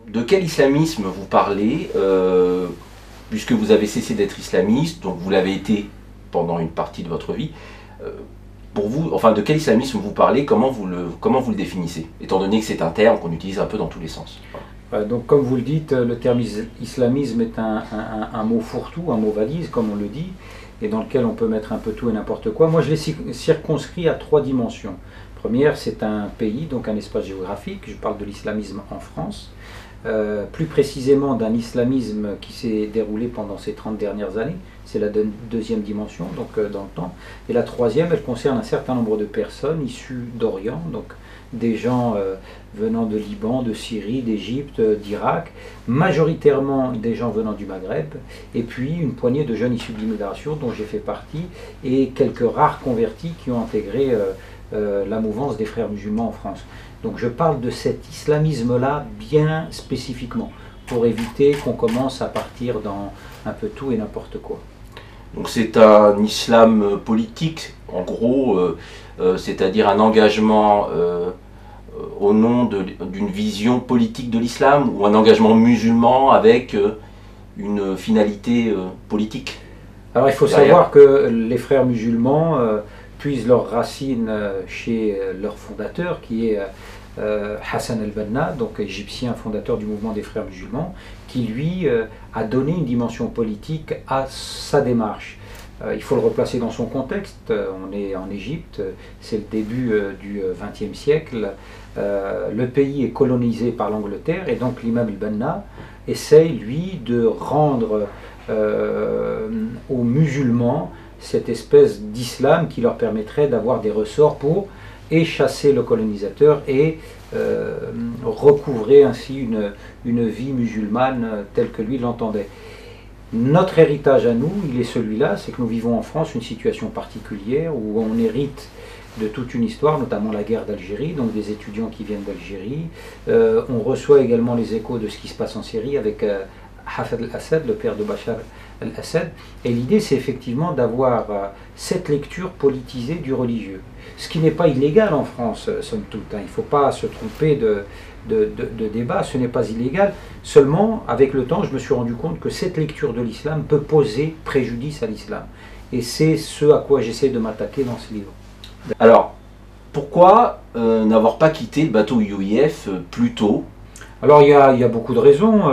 de quel islamisme vous parlez, puisque vous avez cessé d'être islamiste, donc vous l'avez été pendant une partie de votre vie. Pour vous, enfin, de quel islamisme vous parlez, comment vous le définissez, étant donné que c'est un terme qu'on utilise un peu dans tous les sens. Donc comme vous le dites, le terme islamisme est un mot fourre-tout, un mot valise, comme on le dit, et dans lequel on peut mettre un peu tout et n'importe quoi. Moi, je l'ai circonscrit à 3 dimensions. Première, c'est un pays, donc un espace géographique. Je parle de l'islamisme en France. Plus précisément d'un islamisme qui s'est déroulé pendant ces 30 dernières années. C'est la deuxième dimension, donc dans le temps. Et la troisième, elle concerne un certain nombre de personnes issues d'Orient, donc des gens venant de Liban, de Syrie, d'Égypte, d'Irak, majoritairement des gens venant du Maghreb, et puis une poignée de jeunes issus de l'immigration dont j'ai fait partie, et quelques rares convertis qui ont intégré la mouvance des frères musulmans en France. Donc je parle de cet islamisme-là bien spécifiquement, pour éviter qu'on commence à partir dans un peu tout et n'importe quoi. Donc c'est un islam politique, en gros, c'est-à-dire un engagement au nom d'une vision politique de l'islam, ou un engagement musulman avec une finalité politique. Alors il faut savoir que les frères musulmans puisent leurs racines chez leur fondateur, qui est Hassan al-Banna, donc égyptien fondateur du mouvement des frères musulmans, qui lui a donné une dimension politique à sa démarche. Il faut le replacer dans son contexte. On est en Égypte, c'est le début du XXe siècle. Le pays est colonisé par l'Angleterre, et donc l'imam al-Banna essaye, lui, de rendre aux musulmans cette espèce d'islam qui leur permettrait d'avoir des ressorts pour chasser le colonisateur et recouvrer ainsi une vie musulmane telle que lui l'entendait. Notre héritage à nous, il est celui-là, c'est que nous vivons en France une situation particulière où on hérite de toute une histoire, notamment la guerre d'Algérie, donc des étudiants qui viennent d'Algérie. On reçoit également les échos de ce qui se passe en Syrie avec Hafez al-Assad, le père de Bachar al-Assad. Et l'idée, c'est effectivement d'avoir cette lecture politisée du religieux. Ce qui n'est pas illégal en France, somme toute. Il ne faut pas se tromper de débat, ce n'est pas illégal. Seulement, avec le temps, je me suis rendu compte que cette lecture de l'islam peut poser préjudice à l'islam. Et c'est ce à quoi j'essaie de m'attaquer dans ce livre. Alors, pourquoi n'avoir pas quitté le bateau UIF plus tôt? Alors, il y a beaucoup de raisons,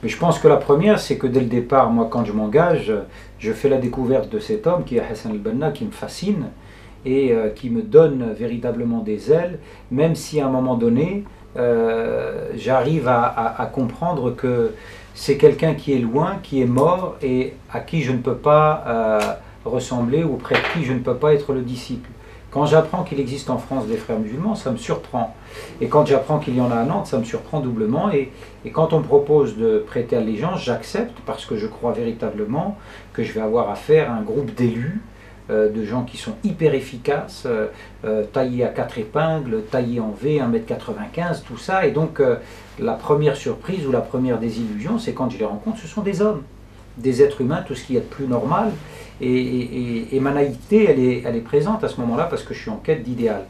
mais je pense que la première, c'est que dès le départ, moi, quand je m'engage, je fais la découverte de cet homme qui est Hassan al-Banna, qui me fascine et qui me donne véritablement des ailes, même si à un moment donné, j'arrive à comprendre que c'est quelqu'un qui est loin, qui est mort et à qui je ne peux pas ressembler, ou près de qui je ne peux pas être le disciple. Quand j'apprends qu'il existe en France des frères musulmans, ça me surprend. Et quand j'apprends qu'il y en a à Nantes, ça me surprend doublement. Et quand on me propose de prêter allégeance, j'accepte, parce que je crois véritablement que je vais avoir affaire à un groupe d'élus, de gens qui sont hyper efficaces, taillés à 4 épingles, taillés en V, 1,95 m, tout ça. Et donc la première surprise ou la première désillusion, c'est quand je les rencontre, ce sont des hommes, des êtres humains, tout ce qu'il y a de plus normal. Et ma naïveté, elle est présente à ce moment-là, parce que je suis en quête d'idéal.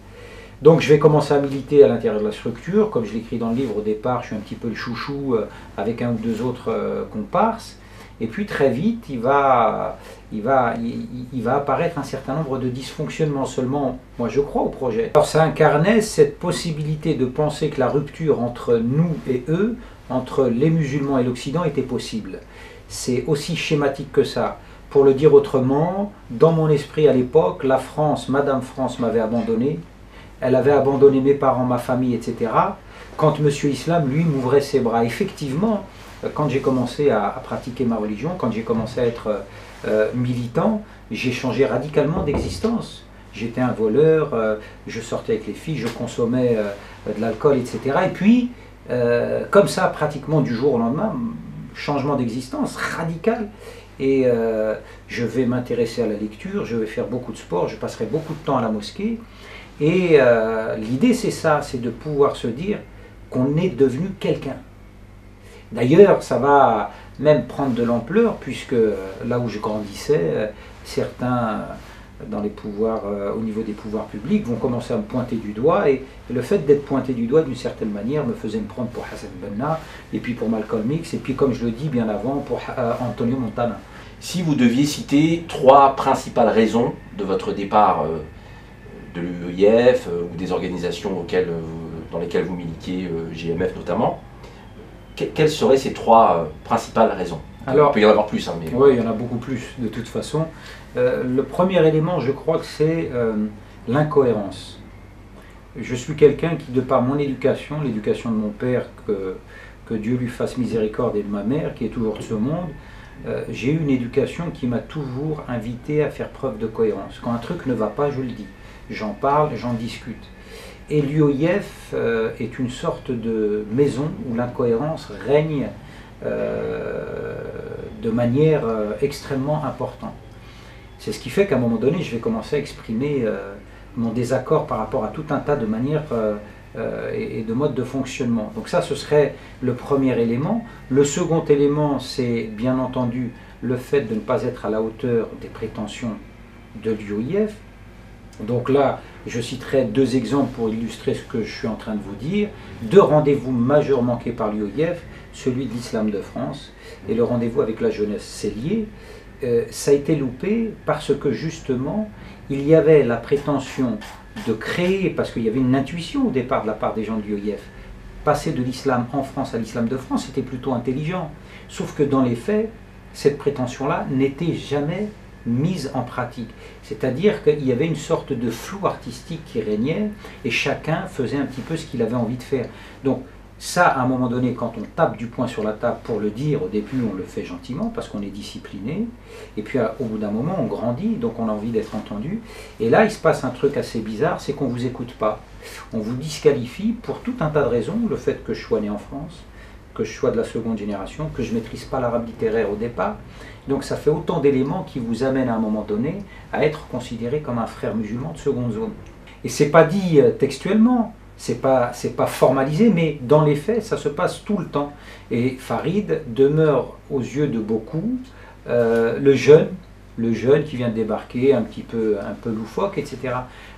Donc je vais commencer à militer à l'intérieur de la structure. Comme je l'écris dans le livre, au départ, je suis un petit peu le chouchou avec un ou deux autres comparses. Et puis très vite, il va apparaître un certain nombre de dysfonctionnements. Seulement, moi je crois au projet. Alors ça incarnait cette possibilité de penser que la rupture entre nous et eux, entre les musulmans et l'Occident, était possible. C'est aussi schématique que ça. Pour le dire autrement, dans mon esprit à l'époque, la France, Madame France m'avait abandonné. Elle avait abandonné mes parents, ma famille, etc. Quand Monsieur Islam, lui, m'ouvrait ses bras. Effectivement, quand j'ai commencé à pratiquer ma religion, quand j'ai commencé à être militant, j'ai changé radicalement d'existence. J'étais un voleur, je sortais avec les filles, je consommais de l'alcool, etc. Et puis, comme ça, pratiquement du jour au lendemain, changement d'existence radical. Et je vais m'intéresser à la lecture, je vais faire beaucoup de sport, je passerai beaucoup de temps à la mosquée. Et l'idée, c'est ça, c'est de pouvoir se dire qu'on est devenu quelqu'un. D'ailleurs, ça va même prendre de l'ampleur, puisque là où je grandissais, certains dans les pouvoirs, au niveau des pouvoirs publics, vont commencer à me pointer du doigt, et le fait d'être pointé du doigt d'une certaine manière me faisait me prendre pour Hassan Banna, et puis pour Malcolm X, et puis comme je le dis bien avant, pour Antonio Montana. Si vous deviez citer 3 principales raisons de votre départ de l'UEIF ou des organisations dans lesquelles vous militiez, GMF notamment, quelles seraient ces 3 principales raisons? Alors, il peut y en avoir plus. Hein, mais... Oui, il y en a beaucoup plus de toute façon. Le premier élément, je crois que c'est l'incohérence. Je suis quelqu'un qui, de par mon éducation, l'éducation de mon père, que Dieu lui fasse miséricorde, et de ma mère, qui est toujours de ce monde, j'ai eu une éducation qui m'a toujours invité à faire preuve de cohérence. Quand un truc ne va pas, je le dis. J'en parle, j'en discute. Et l'UEIF est une sorte de maison où l'incohérence règne de manière extrêmement importante. C'est ce qui fait qu'à un moment donné, je vais commencer à exprimer mon désaccord par rapport à tout un tas de manières et de modes de fonctionnement. Donc ça, ce serait le premier élément. Le second élément, c'est bien entendu le fait de ne pas être à la hauteur des prétentions de l'UEIF. Donc là, je citerai 2 exemples pour illustrer ce que je suis en train de vous dire. 2 rendez-vous majeurs manqués par l'UEIF, celui de l'Islam de France et le rendez-vous avec la jeunesse. C'est lié. Ça a été loupé parce que justement, il y avait la prétention de créer, parce qu'il y avait une intuition au départ de la part des gens de l'UEIF, passer de l'islam en France à l'islam de France, c'était plutôt intelligent. Sauf que dans les faits, cette prétention-là n'était jamais mise en pratique. C'est-à-dire qu'il y avait une sorte de flou artistique qui régnait et chacun faisait un petit peu ce qu'il avait envie de faire. Donc ça, à un moment donné, quand on tape du poing sur la table pour le dire, au début on le fait gentiment parce qu'on est discipliné, et puis au bout d'un moment on grandit, donc on a envie d'être entendu, et là il se passe un truc assez bizarre, c'est qu'on ne vous écoute pas. On vous disqualifie pour tout un tas de raisons, le fait que je sois né en France, que je sois de la seconde génération, que je ne maîtrise pas l'arabe littéraire au départ. Donc ça fait autant d'éléments qui vous amènent à un moment donné à être considéré comme un frère musulman de seconde zone. Et c'est pas dit textuellement, c'est pas formalisé, mais dans les faits, ça se passe tout le temps. Et Farid demeure aux yeux de beaucoup le jeune qui vient de débarquer, un peu loufoque, etc.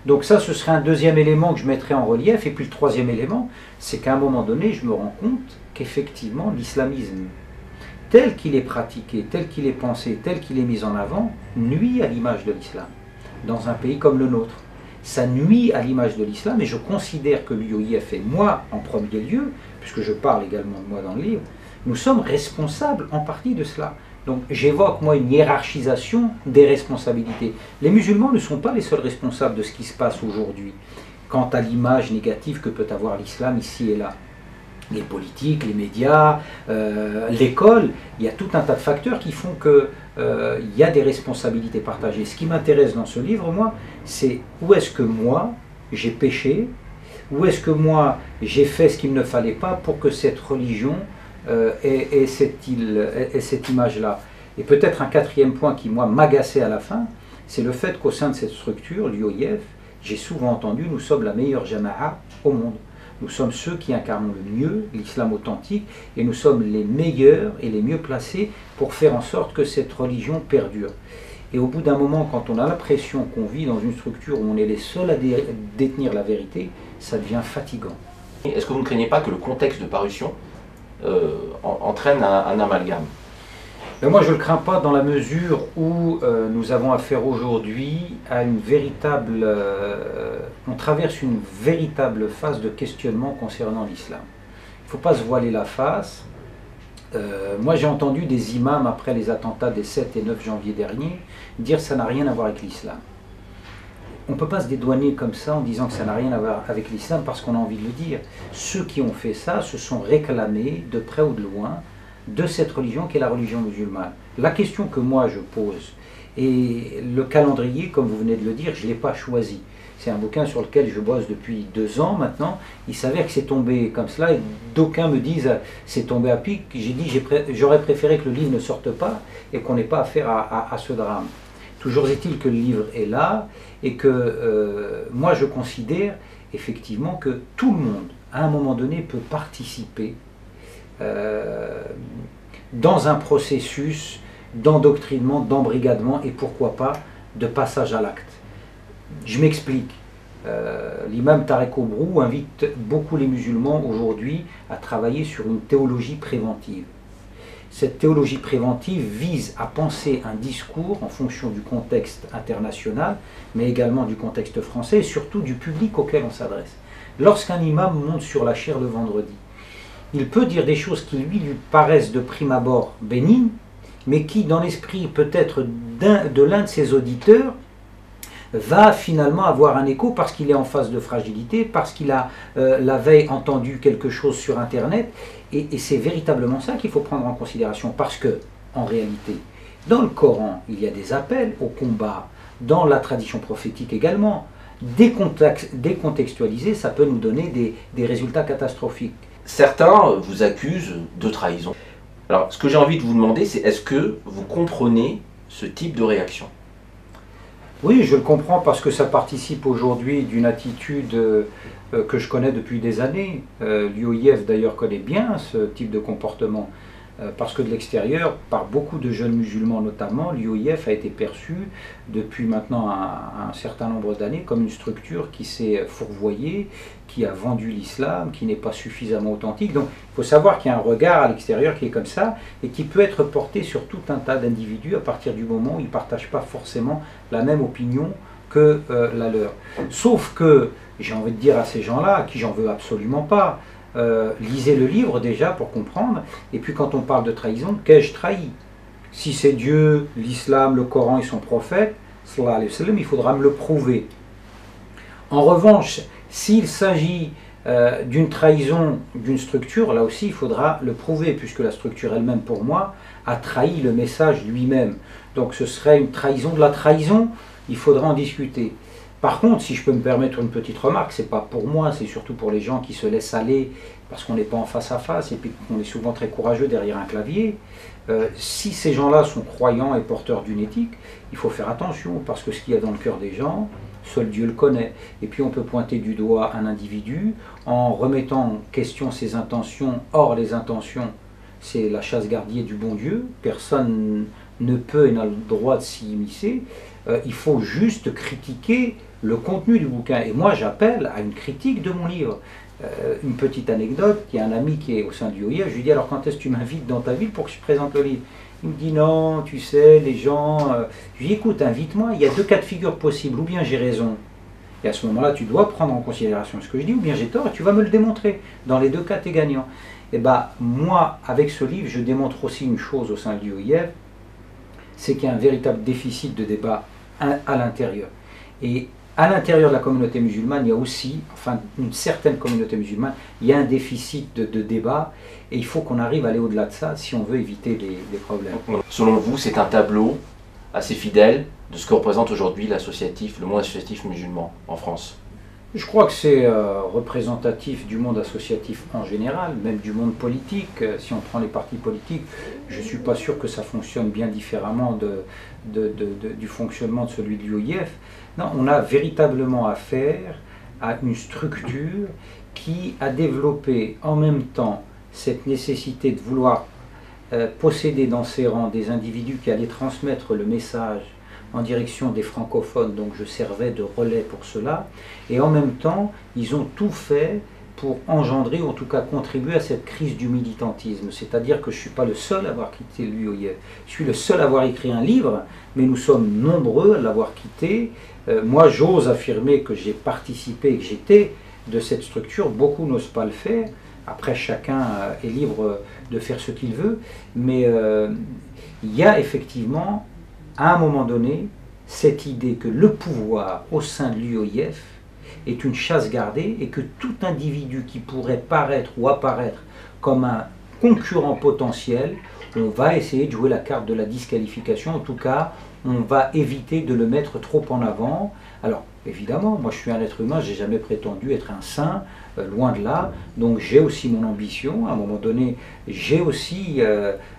Donc ça, ce serait un deuxième élément que je mettrais en relief. Et puis le troisième élément, c'est qu'à un moment donné, je me rends compte qu'effectivement, l'islamisme, tel qu'il est pratiqué, tel qu'il est pensé, tel qu'il est mis en avant, nuit à l'image de l'islam, dans un pays comme le nôtre. Ça nuit à l'image de l'islam, et je considère que l'UEIF, et moi en premier lieu, puisque je parle également de moi dans le livre, nous sommes responsables en partie de cela. Donc j'évoque moi une hiérarchisation des responsabilités. Les musulmans ne sont pas les seuls responsables de ce qui se passe aujourd'hui, quant à l'image négative que peut avoir l'islam ici et là. Les politiques, les médias, l'école, il y a tout un tas de facteurs qui font qu'il y a des responsabilités partagées. Ce qui m'intéresse dans ce livre, moi, c'est où est-ce que moi, j'ai péché, où est-ce que moi, j'ai fait ce qu'il ne fallait pas pour que cette religion ait cette image-là. Et peut-être un quatrième point qui, moi, m'agaçait à la fin, c'est le fait qu'au sein de cette structure, l'UEIF, j'ai souvent entendu, nous sommes la meilleure jama'a au monde. Nous sommes ceux qui incarnent le mieux l'islam authentique et nous sommes les meilleurs et les mieux placés pour faire en sorte que cette religion perdure. Et au bout d'un moment, quand on a l'impression qu'on vit dans une structure où on est les seuls à détenir la vérité, ça devient fatigant. Est-ce que vous ne craignez pas que le contexte de parution entraîne un amalgame? Moi, je ne le crains pas dans la mesure où nous avons affaire aujourd'hui à une véritable... on traverse une véritable phase de questionnement concernant l'islam. Il ne faut pas se voiler la face. Moi, j'ai entendu des imams, après les attentats des 7 et 9 janvier dernier, dire que ça n'a rien à voir avec l'islam. On ne peut pas se dédouaner comme ça en disant que ça n'a rien à voir avec l'islam parce qu'on a envie de le dire. Ceux qui ont fait ça se sont réclamés, de près ou de loin, de cette religion qui est la religion musulmane. La question que moi je pose, et le calendrier, comme vous venez de le dire, je ne l'ai pas choisi. C'est un bouquin sur lequel je bosse depuis 2 ans maintenant. Il s'avère que c'est tombé comme cela, et d'aucuns me disent c'est tombé à pic. J'ai dit j'aurais préféré que le livre ne sorte pas et qu'on n'ait pas affaire à ce drame. Toujours est-il que le livre est là et que moi je considère effectivement que tout le monde, à un moment donné, peut participer dans un processus d'endoctrinement, d'embrigadement et pourquoi pas de passage à l'acte. Je m'explique. L'imam Tarek Obrou invite beaucoup les musulmans aujourd'hui à travailler sur une théologie préventive. Cette théologie préventive vise à penser un discours en fonction du contexte international, mais également du contexte français et surtout du public auquel on s'adresse. Lorsqu'un imam monte sur la chaire le vendredi, il peut dire des choses qui lui paraissent de prime abord bénignes, mais qui dans l'esprit peut-être de l'un de ses auditeurs va finalement avoir un écho parce qu'il est en phase de fragilité, parce qu'il a la veille entendu quelque chose sur Internet, et c'est véritablement ça qu'il faut prendre en considération, parce que, en réalité, dans le Coran, il y a des appels au combat, dans la tradition prophétique également. Décontextualiser, ça peut nous donner des résultats catastrophiques. Certains vous accusent de trahison. Alors, ce que j'ai envie de vous demander, c'est est-ce que vous comprenez ce type de réaction ? Oui, je le comprends parce que ça participe aujourd'hui d'une attitude que je connais depuis des années. L'UOIF d'ailleurs connaît bien ce type de comportement parce que de l'extérieur, par beaucoup de jeunes musulmans notamment, l'UOIF a été perçu depuis maintenant un certain nombre d'années comme une structure qui s'est fourvoyée, qui a vendu l'islam, qui n'est pas suffisamment authentique. Donc il faut savoir qu'il y a un regard à l'extérieur qui est comme ça et qui peut être porté sur tout un tas d'individus à partir du moment où ils ne partagent pas forcément la même opinion que la leur. Sauf que, j'ai envie de dire à ces gens-là, à qui j'en veux absolument pas, lisez le livre déjà pour comprendre, et puis quand on parle de trahison, qu'ai-je trahi? Si c'est Dieu, l'islam, le Coran et son prophète, sallallahu alayhi wa sallam, il faudra me le prouver. En revanche, s'il s'agit d'une trahison d'une structure, là aussi il faudra le prouver, puisque la structure elle-même, pour moi, a trahi le message lui-même. Donc ce serait une trahison de la trahison, il faudra en discuter. Par contre, si je peux me permettre une petite remarque, c'est pas pour moi, c'est surtout pour les gens qui se laissent aller, parce qu'on n'est pas en face à face, et puis qu'on est souvent très courageux derrière un clavier. Si ces gens-là sont croyants et porteurs d'une éthique, il faut faire attention, parce que ce qu'il y a dans le cœur des gens, seul Dieu le connaît. Et puis on peut pointer du doigt un individu en remettant en question ses intentions. Or, les intentions, c'est la chasse gardée du bon Dieu. Personne ne peut et n'a le droit de s'y immiscer. Il faut juste critiquer le contenu du bouquin. Et moi, j'appelle à une critique de mon livre. Une petite anecdote, il y a un ami qui est au sein du OIF, je lui dis alors quand est-ce que tu m'invites dans ta ville pour que je présente le livre? Il me dit non, tu sais, les gens... Je lui dis écoute, invite-moi, il y a deux cas de figure possibles, ou bien j'ai raison, et à ce moment-là tu dois prendre en considération ce que je dis, ou bien j'ai tort et tu vas me le démontrer. Dans les deux cas, tu es gagnant. Et bien moi, avec ce livre, je démontre aussi une chose au sein du OIF, c'est qu'il y a un véritable déficit de débat à l'intérieur. Et à l'intérieur de la communauté musulmane, il y a aussi, enfin une certaine communauté musulmane, il y a un déficit de débat et il faut qu'on arrive à aller au-delà de ça si on veut éviter des problèmes. Selon vous, c'est un tableau assez fidèle de ce que représente aujourd'hui le monde associatif musulman en France? Je crois que c'est représentatif du monde associatif en général, même du monde politique. Si on prend les partis politiques, je ne suis pas sûr que ça fonctionne bien différemment du fonctionnement de celui de l'UOIF. Non, on a véritablement affaire à une structure qui a développé en même temps cette nécessité de vouloir posséder dans ses rangs des individus qui allaient transmettre le message en direction des francophones, donc je servais de relais pour cela, et en même temps, ils ont tout fait pour engendrer, ou en tout cas contribuer à cette crise du militantisme. C'est-à-dire que je ne suis pas le seul à avoir quitté l'UOIF, je suis le seul à avoir écrit un livre, mais nous sommes nombreux à l'avoir quitté. Moi, j'ose affirmer que j'ai participé, que j'étais de cette structure, beaucoup n'osent pas le faire. Après, chacun est libre de faire ce qu'il veut, mais il y a effectivement, à un moment donné, cette idée que le pouvoir au sein de l'UOIF est une chasse gardée et que tout individu qui pourrait paraître ou apparaître comme un concurrent potentiel, on va essayer de jouer la carte de la disqualification. En tout cas, on va éviter de le mettre trop en avant. Alors, évidemment, moi je suis un être humain, je n'ai jamais prétendu être un saint, loin de là. Donc j'ai aussi mon ambition. À un moment donné, j'ai aussi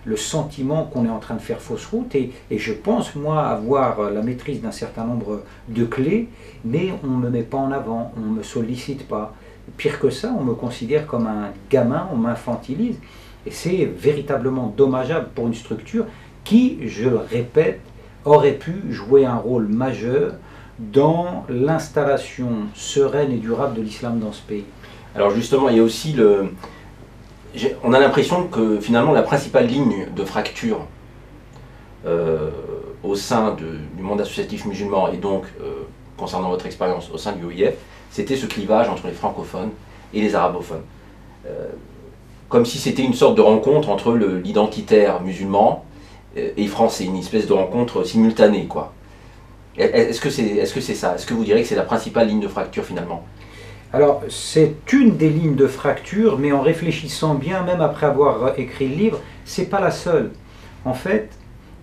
le sentiment qu'on est en train de faire fausse route. Et je pense, moi, avoir la maîtrise d'un certain nombre de clés, mais on ne me met pas en avant, on ne me sollicite pas. Pire que ça, on me considère comme un gamin, on m'infantilise. Et c'est véritablement dommageable pour une structure qui, je le répète, aurait pu jouer un rôle majeur dans l'installation sereine et durable de l'islam dans ce pays? Alors justement, il y a aussi on a l'impression que finalement la principale ligne de fracture au sein du monde associatif musulman et donc, concernant votre expérience au sein du OIF, c'était ce clivage entre les francophones et les arabophones. Comme si c'était une sorte de rencontre entre l'identitaire musulman et français, une espèce de rencontre simultanée, quoi. Est-ce que c'est ça? Est-ce que vous direz que c'est la principale ligne de fracture finalement? Alors, c'est une des lignes de fracture, mais en réfléchissant bien, même après avoir écrit le livre, c'est pas la seule. En fait,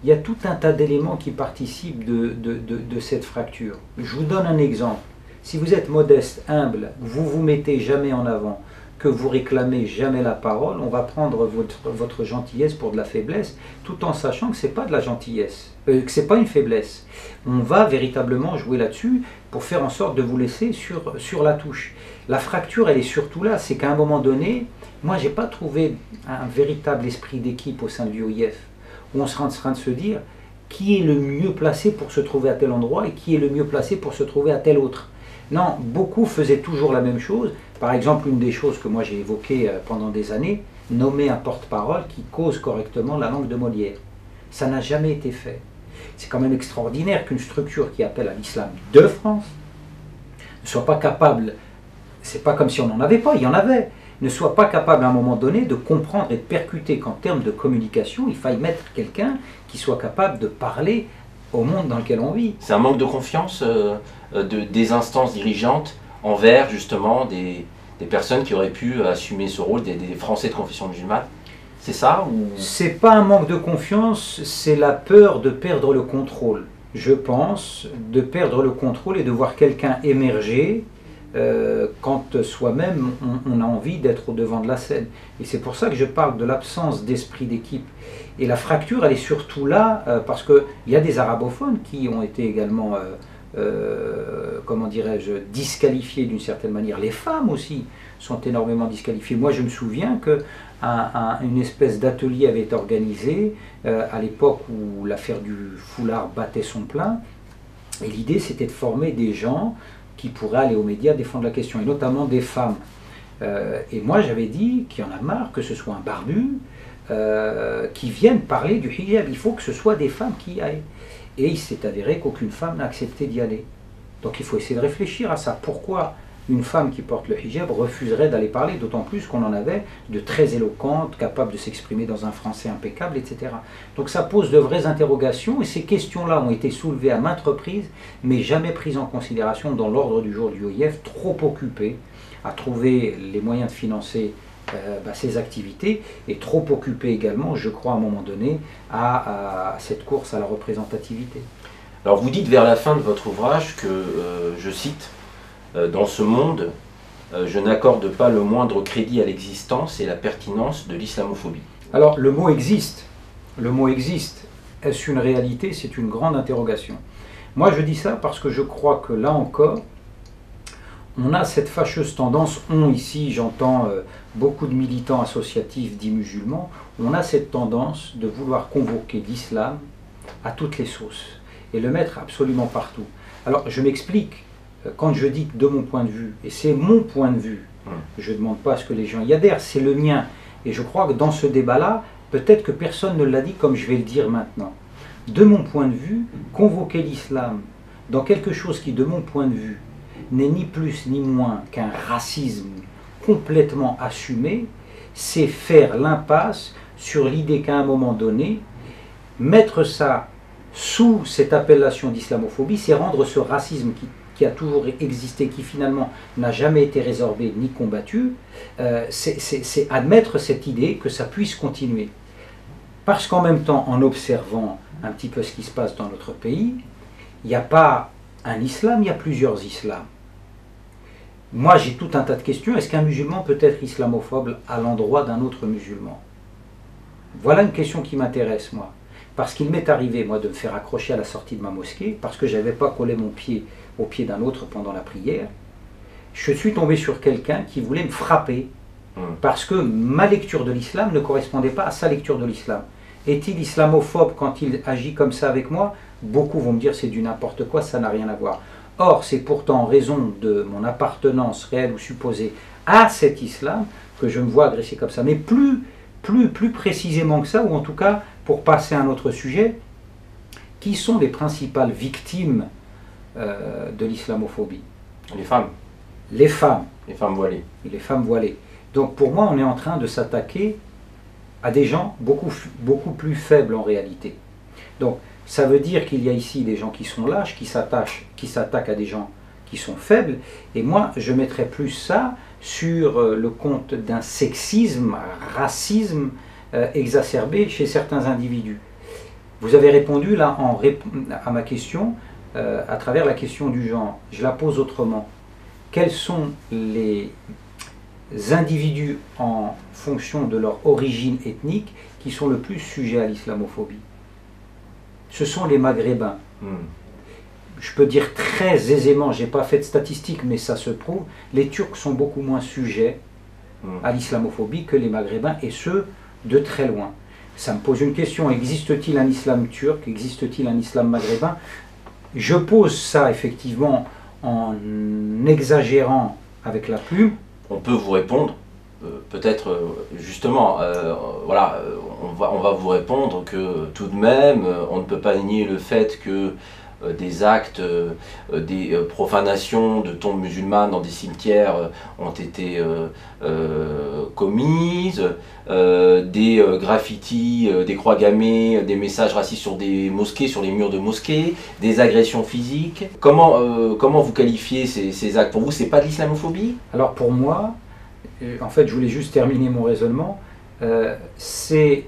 il y a tout un tas d'éléments qui participent de cette fracture. Je vous donne un exemple. Si vous êtes modeste, humble, vous vous mettez jamais en avant, que vous réclamez jamais la parole, on va prendre votre gentillesse pour de la faiblesse, tout en sachant que ce n'est pas de la gentillesse, que ce n'est pas une faiblesse. On va véritablement jouer là-dessus pour faire en sorte de vous laisser sur la touche. La fracture, elle est surtout là, c'est qu'à un moment donné, moi je n'ai pas trouvé un véritable esprit d'équipe au sein de l'UOIF, où on sera en train de se dire qui est le mieux placé pour se trouver à tel endroit et qui est le mieux placé pour se trouver à tel autre. Non, beaucoup faisaient toujours la même chose. Par exemple, une des choses que moi j'ai évoquées pendant des années, nommer un porte-parole qui cause correctement la langue de Molière. Ça n'a jamais été fait. C'est quand même extraordinaire qu'une structure qui appelle à l'islam de France ne soit pas capable, c'est pas comme si on n'en avait pas, il y en avait, ne soit pas capable à un moment donné de comprendre et de percuter qu'en termes de communication, il faille mettre quelqu'un qui soit capable de parler au monde dans lequel on vit. C'est un manque de confiance des instances dirigeantes envers justement des personnes qui auraient pu assumer ce rôle, des Français de confession musulmane. C'est ça ou... C'est pas un manque de confiance, c'est la peur de perdre le contrôle. Je pense de perdre le contrôle et de voir quelqu'un émerger quand soi-même on a envie d'être au devant de la scène. Et c'est pour ça que je parle de l'absence d'esprit d'équipe. Et la fracture, elle est surtout là parce qu'il y a des arabophones qui ont été également, comment dirais-je, disqualifiés d'une certaine manière. Les femmes aussi sont énormément disqualifiées. Moi, je me souviens qu'une espèce d'atelier avait été organisé à l'époque où l'affaire du foulard battait son plein. Et l'idée, c'était de former des gens qui pourraient aller aux médias défendre la question, et notamment des femmes. Et moi, j'avais dit qu'il y en a marre que ce soit un barbu qui vienne parler du hijab. Il faut que ce soit des femmes qui y aillent. Et il s'est avéré qu'aucune femme n'a accepté d'y aller. Donc il faut essayer de réfléchir à ça. Pourquoi une femme qui porte le hijab refuserait d'aller parler, d'autant plus qu'on en avait de très éloquentes, capables de s'exprimer dans un français impeccable, etc. Donc ça pose de vraies interrogations, et ces questions-là ont été soulevées à maintes reprises, mais jamais prises en considération dans l'ordre du jour du OIF, trop occupé à trouver les moyens de financer ces activités, et trop occupé également, je crois, à un moment donné, à cette course à la représentativité. Alors vous dites vers la fin de votre ouvrage que, je cite, dans ce monde, je n'accorde pas le moindre crédit à l'existence et la pertinence de l'islamophobie. Alors, le mot existe. Le mot existe. Est-ce une réalité? C'est une grande interrogation. Moi, je dis ça parce que je crois que là encore, on a cette fâcheuse tendance, ici, j'entends beaucoup de militants associatifs dits musulmans, on a cette tendance de vouloir convoquer l'islam à toutes les sauces et le mettre absolument partout. Alors, je m'explique. Quand je dis de mon point de vue, et c'est mon point de vue, je ne demande pas à ce que les gens y adhèrent, c'est le mien. Et je crois que dans ce débat-là, peut-être que personne ne l'a dit comme je vais le dire maintenant. De mon point de vue, convoquer l'islam dans quelque chose qui, de mon point de vue, n'est ni plus ni moins qu'un racisme complètement assumé, c'est faire l'impasse sur l'idée qu'à un moment donné, mettre ça sous cette appellation d'islamophobie, c'est rendre ce racisme qui a toujours existé, qui finalement n'a jamais été résorbé ni combattu, c'est admettre cette idée que ça puisse continuer. Parce qu'en même temps, en observant un petit peu ce qui se passe dans notre pays, il n'y a pas un islam, il y a plusieurs islams. Moi, j'ai tout un tas de questions. Est-ce qu'un musulman peut être islamophobe à l'endroit d'un autre musulman? Voilà une question qui m'intéresse, moi. Parce qu'il m'est arrivé, moi, de me faire accrocher à la sortie de ma mosquée, parce que je n'avais pas collé mon pied au pied d'un autre pendant la prière. Je suis tombé sur quelqu'un qui voulait me frapper, parce que ma lecture de l'islam ne correspondait pas à sa lecture de l'islam. Est-il islamophobe quand il agit comme ça avec moi? Beaucoup vont me dire c'est du n'importe quoi, ça n'a rien à voir. Or, c'est pourtant en raison de mon appartenance réelle ou supposée à cet islam que je me vois agressé comme ça. Mais plus précisément que ça, ou en tout cas, pour passer à un autre sujet, qui sont les principales victimes de l'islamophobie? Les femmes. Les femmes. Les femmes voilées. Et les femmes voilées. Donc pour moi, on est en train de s'attaquer à des gens beaucoup plus faibles en réalité. Donc ça veut dire qu'il y a ici des gens qui sont lâches, qui s'attaquent à des gens qui sont faibles. Et moi, je mettrais plus ça sur le compte d'un sexisme, un racisme exacerbé chez certains individus. Vous avez répondu là à ma question à travers la question du genre. Je la pose autrement. Quels sont les individus en fonction de leur origine ethnique qui sont le plus sujets à l'islamophobie? Ce sont les Maghrébins. Je peux dire très aisément, je n'ai pas fait de statistiques, mais ça se prouve, les Turcs sont beaucoup moins sujets à l'islamophobie que les Maghrébins, et ce, de très loin. Ça me pose une question, existe-t-il un islam turc? Existe-t-il un islam maghrébin? Je pose ça effectivement en exagérant avec la plume. On peut vous répondre, peut-être justement, voilà, on va vous répondre que tout de même, on ne peut pas nier le fait que des actes, des profanations de tombes musulmanes dans des cimetières ont été commises, des graffitis, des croix gammées, des messages racistes sur des mosquées, sur les murs de mosquées, des agressions physiques. Comment vous qualifiez ces actes? Pour vous, c'est pas de l'islamophobie? Alors pour moi, en fait je voulais juste terminer mon raisonnement, c'est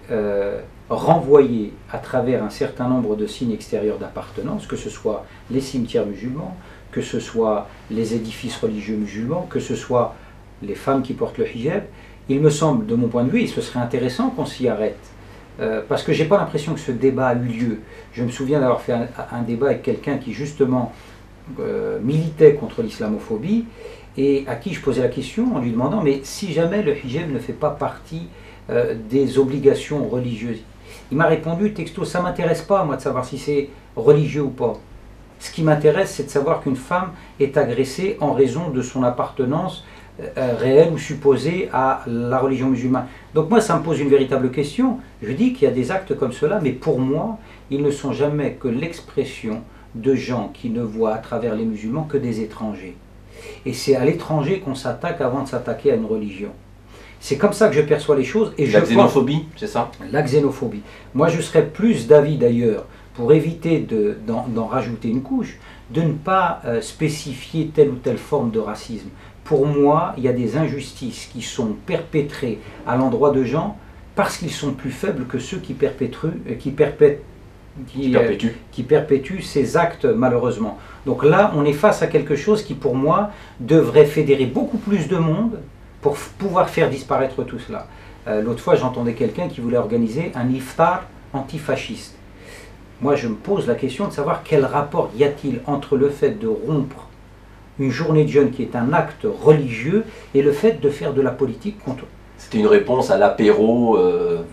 renvoyer à travers un certain nombre de signes extérieurs d'appartenance, que ce soit les cimetières musulmans, que ce soit les édifices religieux musulmans, que ce soit les femmes qui portent le hijab. Il me semble, de mon point de vue, et ce serait intéressant qu'on s'y arrête, parce que j'ai pas l'impression que ce débat a eu lieu. Je me souviens d'avoir fait un débat avec quelqu'un qui justement militait contre l'islamophobie, et à qui je posais la question en lui demandant, mais si jamais le hijab ne fait pas partie des obligations religieuses? Il m'a répondu texto, ça ne m'intéresse pas moi de savoir si c'est religieux ou pas. Ce qui m'intéresse, c'est de savoir qu'une femme est agressée en raison de son appartenance réelle ou supposée à la religion musulmane. Donc moi, ça me pose une véritable question. Je dis qu'il y a des actes comme cela, mais pour moi, ils ne sont jamais que l'expression de gens qui ne voient à travers les musulmans que des étrangers. Et c'est à l'étranger qu'on s'attaque avant de s'attaquer à une religion. C'est comme ça que je perçois les choses. Et la xénophobie, c'est ça? La xénophobie. Moi, je serais plus d'avis d'ailleurs, pour éviter d'en rajouter une couche, de ne pas spécifier telle ou telle forme de racisme. Pour moi, il y a des injustices qui sont perpétrées à l'endroit de gens parce qu'ils sont plus faibles que ceux qui perpétuent ces actes, malheureusement. Donc là, on est face à quelque chose qui, pour moi, devrait fédérer beaucoup plus de monde pour pouvoir faire disparaître tout cela. L'autre fois, j'entendais quelqu'un qui voulait organiser un iftar antifasciste. Moi, je me pose la question de savoir quel rapport y a-t-il entre le fait de rompre une journée de jeûne qui est un acte religieux et le fait de faire de la politique contre... C'était une réponse à l'apéro,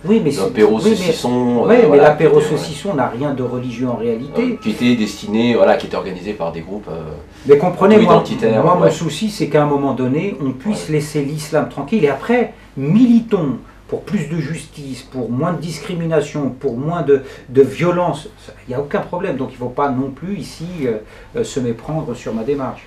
oui, mais l'apéro saucisson. Oui, mais voilà, l'apéro saucisson n'a rien de religieux en réalité. Qui était destiné, voilà, qui était organisé par des groupes mais comprenez, identitaires. Moi, mon souci, c'est qu'à un moment donné, on puisse laisser l'islam tranquille. Et après, militons pour plus de justice, pour moins de discrimination, pour moins de violence. Il n'y a aucun problème. Donc il ne faut pas non plus ici se méprendre sur ma démarche.